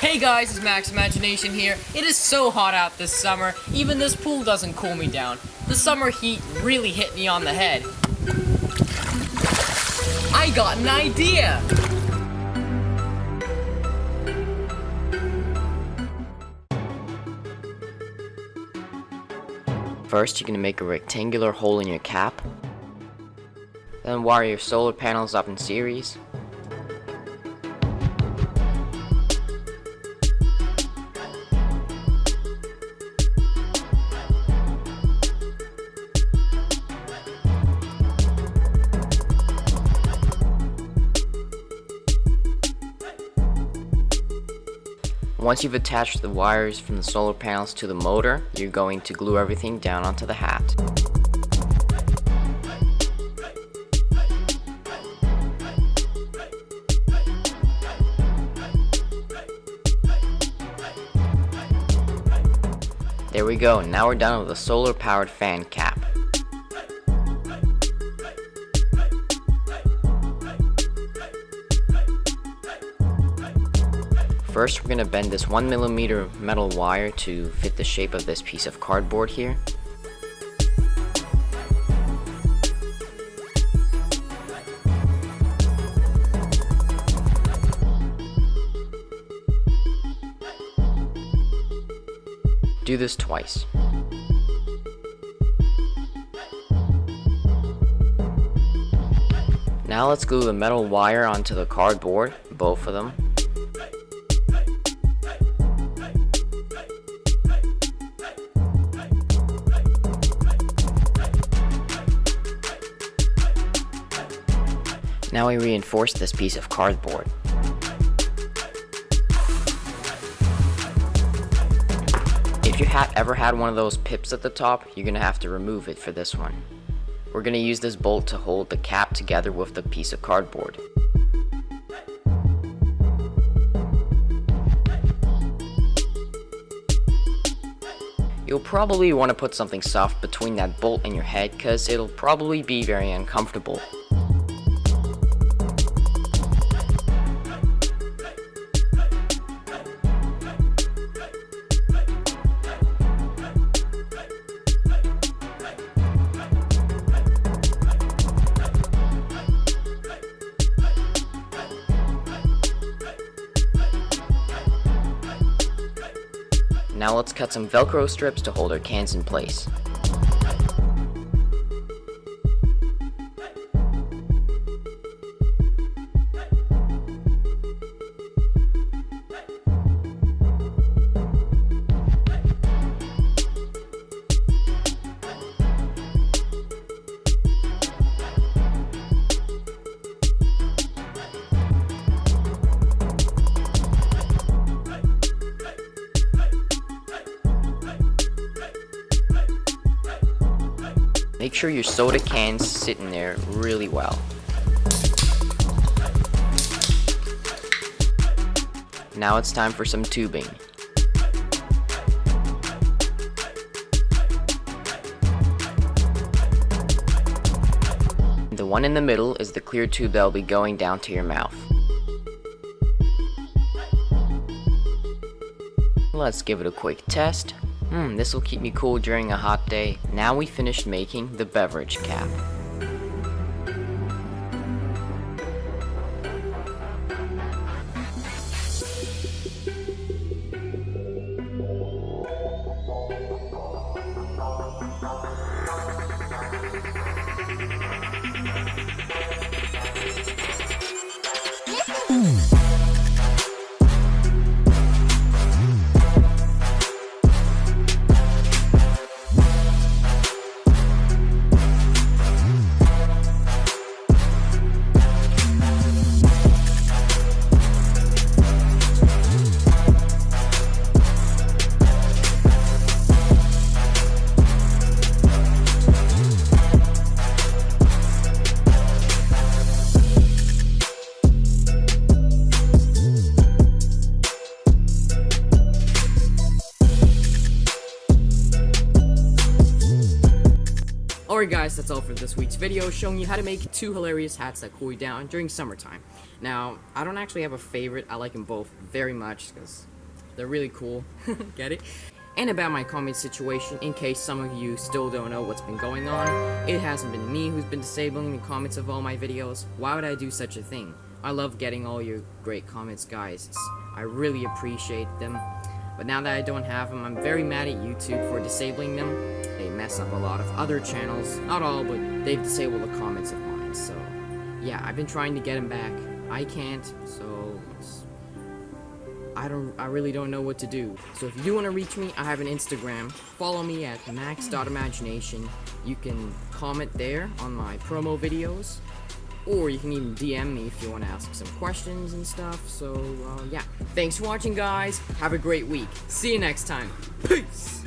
Hey guys, it's Max Imagination here. It is so hot out this summer, even this pool doesn't cool me down. The summer heat really hit me on the head. I got an idea! First, you're going to make a rectangular hole in your cap. Then wire your solar panels up in series. Once you've attached the wires from the solar panels to the motor, you're going to glue everything down onto the hat. There we go, now we're done with the solar powered fan cap. First, we're going to bend this 1mm metal wire to fit the shape of this piece of cardboard here. Do this twice. Now let's glue the metal wire onto the cardboard, both of them. Now we reinforce this piece of cardboard. If your hat ever had one of those pips at the top, you're going to have to remove it for this one. We're going to use this bolt to hold the cap together with the piece of cardboard. You'll probably want to put something soft between that bolt and your head because it'll probably be very uncomfortable. Now let's cut some Velcro strips to hold our cans in place. Make sure your soda cans sit in there really well. Now it's time for some tubing. The one in the middle is the clear tube that will be going down to your mouth. Let's give it a quick test. This will keep me cool during a hot day. Now we finished making the beverage cap. Alright guys, that's all for this week's video, showing you how to make 2 hilarious hats that cool you down during summertime. Now, I don't actually have a favorite. I like them both very much because They're really cool. Get it? And about my comment situation, in case some of you still don't know what's been going on, it hasn't been me who's been disabling the comments of all my videos. Why would I do such a thing? I love getting all your great comments, guys. I really appreciate them. But now that I don't have them, I'm very mad at YouTube for disabling them. They mess up a lot of other channels. Not all, but they've disabled the comments of mine. So, yeah, I've been trying to get them back. I can't, so I really don't know what to do. So if you do want to reach me, I have an Instagram. Follow me at max.imagination. You can comment there on my promo videos. Or you can even DM me if you want to ask some questions and stuff. So, yeah. Thanks for watching, guys. Have a great week. See you next time. Peace!